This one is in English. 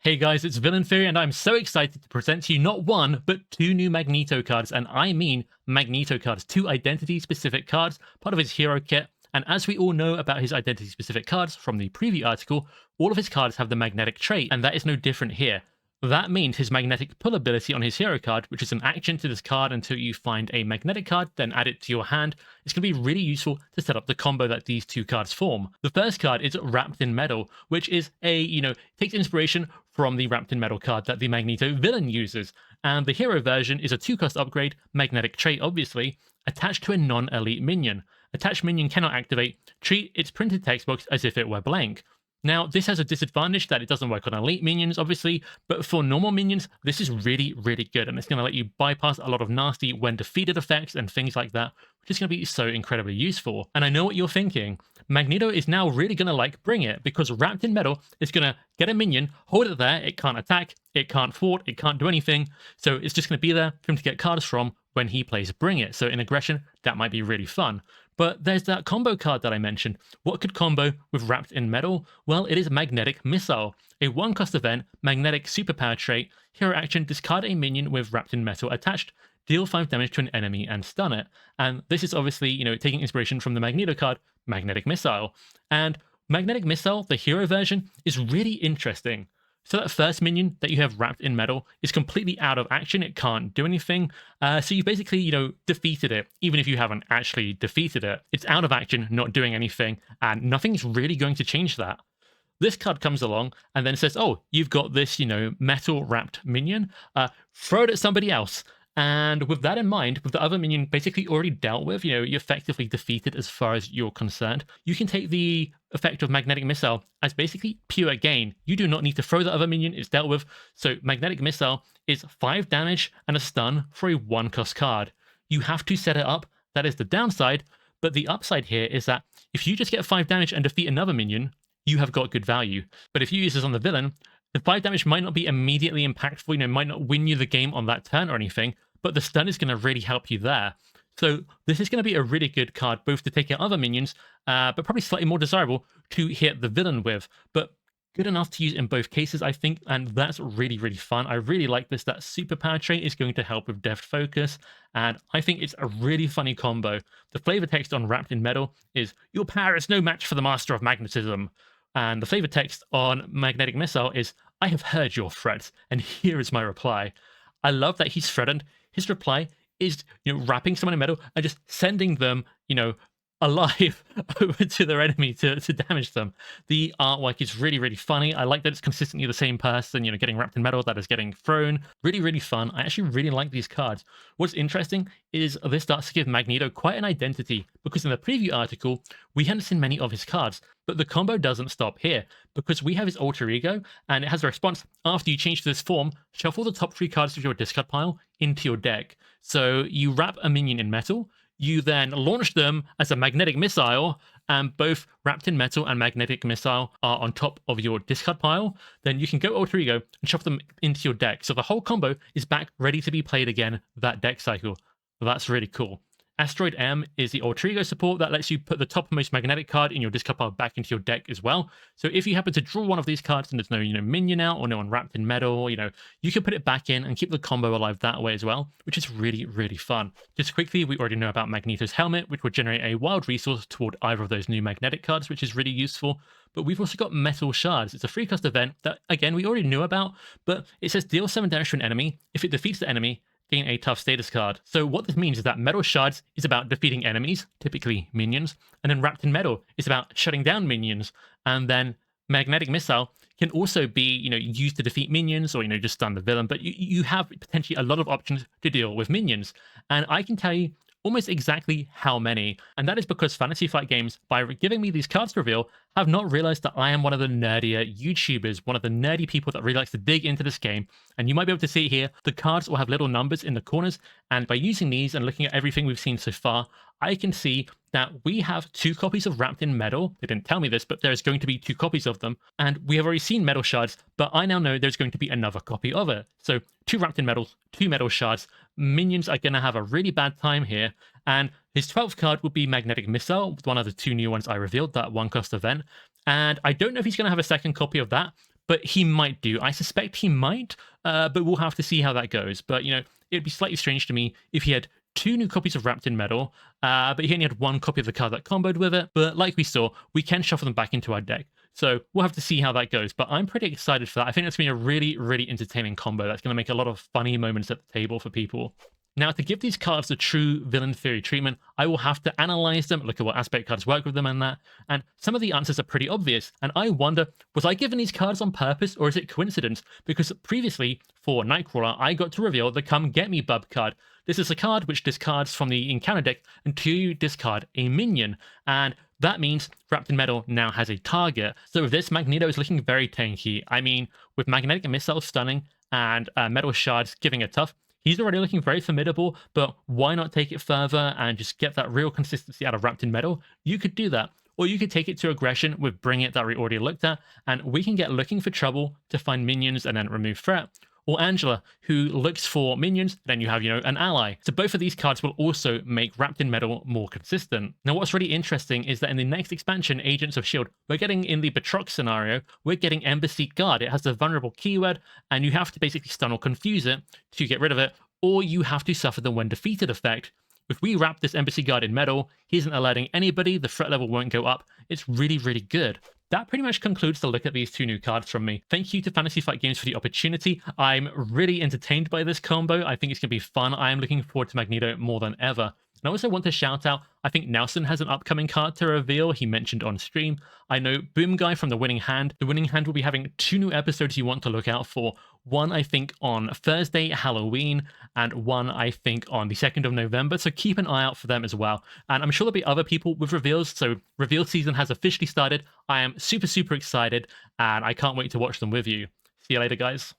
Hey guys, it's Villain Theory, and I'm so excited to present to you not one, but two new Magneto cards, and I mean Magneto cards, two identity-specific cards, part of his hero kit, and as we all know about his identity-specific cards from the preview article, all of his cards have the magnetic trait, and that is no different here. That means his magnetic pull ability on his hero card, which is an action to discard until you find a magnetic card, then add it to your hand, is going to be really useful to set up the combo that these two cards form. The first card is Wrapped in Metal, which is takes inspiration from the Wrapped in Metal card that the Magneto villain uses. And the hero version is a 2-cost upgrade, magnetic trait obviously, attached to a non-elite minion. Attached minion cannot activate, treat its printed text box as if it were blank. Now, this has a disadvantage that it doesn't work on elite minions, obviously, but for normal minions, this is really, really good, and it's going to let you bypass a lot of nasty when defeated effects and things like that, which is going to be so incredibly useful. And I know what you're thinking. Magneto is now really going to like Bring It, because Wrapped in Metal is going to get a minion, hold it there, it can't attack, it can't thwart, it can't do anything, so it's just going to be there for him to get cards from when he plays Bring It. So in aggression, that might be really fun. But there's that combo card that I mentioned. What could combo with Wrapped in Metal? Well, it is Magnetic Missile, a 1-cost event, magnetic superpower trait, hero action, discard a minion with Wrapped in Metal attached, deal 5 damage to an enemy and stun it. And this is obviously, taking inspiration from the Magneto card, Magnetic Missile. And Magnetic Missile, the hero version, is really interesting. So that first minion that you have Wrapped in Metal is completely out of action. It can't do anything. So you've basically, defeated it, even if you haven't actually defeated it. It's out of action, not doing anything, and nothing's really going to change that. This card comes along and then says, oh, you've got this, metal wrapped minion. Throw it at somebody else. And with that in mind, with the other minion basically already dealt with, you're effectively defeated as far as you're concerned, you can take the effect of Magnetic Missile as basically pure gain. You do not need to throw the other minion, it's dealt with. So Magnetic Missile is 5 damage and a stun for a 1-cost card. You have to set it up, that is the downside, but the upside here is that if you just get 5 damage and defeat another minion, you have got good value. But if you use this on the villain, the 5 damage might not be immediately impactful, might not win you the game on that turn or anything, but the stun is going to really help you there. So this is going to be a really good card, both to take out other minions, but probably slightly more desirable to hit the villain with. But good enough to use in both cases, I think, and that's really, really fun. I really like this. That superpower trait is going to help with deft focus, and I think it's a really funny combo. The flavor text on Wrapped in Metal is, your power is no match for the master of magnetism. And the flavor text on Magnetic Missile is, I have heard your threats, and here is my reply. I love that he's threatened. His reply is, wrapping someone in metal and just sending them, alive over to their enemy to damage them. The artwork is really, really funny. I like that it's consistently the same person, getting wrapped in metal that is getting thrown. Really, really fun. I actually really like these cards. What's interesting is this starts to give Magneto quite an identity, because in the preview article, we hadn't seen many of his cards, but the combo doesn't stop here, because we have his alter ego, and it has a response: after you change to this form, shuffle the top 3 cards of your discard pile into your deck. So you wrap a minion in metal, you then launch them as a magnetic missile, and both Wrapped in Metal and Magnetic Missile are on top of your discard pile. Then you can go Alter Ego and shove them into your deck. So the whole combo is back, ready to be played again that deck cycle. That's really cool. Asteroid M is the Alter Ego support that lets you put the topmost magnetic card in your discard pile back into your deck as well. So if you happen to draw one of these cards and there's no, minion out or no one wrapped in metal, you can put it back in and keep the combo alive that way as well, which is really, really fun. Just quickly, we already know about Magneto's helmet, which will generate a wild resource toward either of those new magnetic cards, which is really useful. But we've also got Metal Shards. It's a 3-cost event that, again, we already knew about, but it says deal 7 damage to an enemy. If it defeats the enemy, gain a tough status card. So what this means is that Metal Shards is about defeating enemies, typically minions, and then Wrapped in Metal is about shutting down minions, and then Magnetic Missile can also be, used to defeat minions or, just stun the villain, but you have potentially a lot of options to deal with minions. And I can tell you almost exactly how many, and that is because Fantasy Flight Games, by giving me these cards to reveal, have not realized that I am one of the nerdier YouTubers, one of the nerdy people that really likes to dig into this game. And you might be able to see here, the cards will have little numbers in the corners, and by using these and looking at everything we've seen so far, I can see that we have 2 copies of Wrapped in Metal. They didn't tell me this, but there's going to be 2 copies of them, and we have already seen Metal Shards, but I now know there's going to be another copy of it. So 2 Wrapped in Metals, 2 Metal Shards. Minions are going to have a really bad time here, and his 12th card would be Magnetic Missile, one of the 2 new ones I revealed, that 1-cost event. And I don't know if he's going to have a second copy of that, but he might do. I suspect he might, but we'll have to see how that goes. But, it'd be slightly strange to me if he had 2 new copies of Wrapped in Metal, but he only had 1 copy of the card that comboed with it. But like we saw, we can shuffle them back into our deck. So we'll have to see how that goes. But I'm pretty excited for that. I think that's going to be a really, really entertaining combo. That's going to make a lot of funny moments at the table for people. Now, to give these cards the true villain theory treatment, I will have to analyze them, look at what aspect cards work with them and that, and some of the answers are pretty obvious, and I wonder, was I given these cards on purpose, or is it coincidence? Because previously, for Nightcrawler, I got to reveal the Come Get Me Bub card. This is a card which discards from the encounter deck until you discard a minion, and that means Wrapped in Metal now has a target. So with this, Magneto is looking very tanky. I mean, with Magnetic Missile stunning and Metal Shards giving a tough, he's already looking very formidable, but why not take it further and just get that real consistency out of Wrapped in Metal? You could do that. Or you could take it to aggression with Bring It that we already looked at, and we can get Looking for Trouble to find minions and then remove threat. Or Angela, who looks for minions, then you have, an ally. So both of these cards will also make Wrapped in Metal more consistent. Now, what's really interesting is that in the next expansion, Agents of S.H.I.E.L.D., we're getting, in the Batroc scenario, we're getting Embassy Guard. It has the vulnerable keyword, and you have to basically stun or confuse it to get rid of it, or you have to suffer the when defeated effect. If we wrap this Embassy Guard in metal, he isn't alerting anybody, the threat level won't go up. It's really, really good. That pretty much concludes the look at these 2 new cards from me. Thank you to Fantasy Flight Games for the opportunity. I'm really entertained by this combo. I think it's going to be fun. I am looking forward to Magneto more than ever. And I also want to shout out, I think Nelson has an upcoming card to reveal, he mentioned on stream. I know Boom Guy from The Winning Hand. The Winning Hand will be having 2 new episodes you want to look out for. One, I think, on Thursday, Halloween, and one, I think, on the 2nd of November. So keep an eye out for them as well. And I'm sure there'll be other people with reveals. So reveal season has officially started. I am super, super excited, and I can't wait to watch them with you. See you later, guys.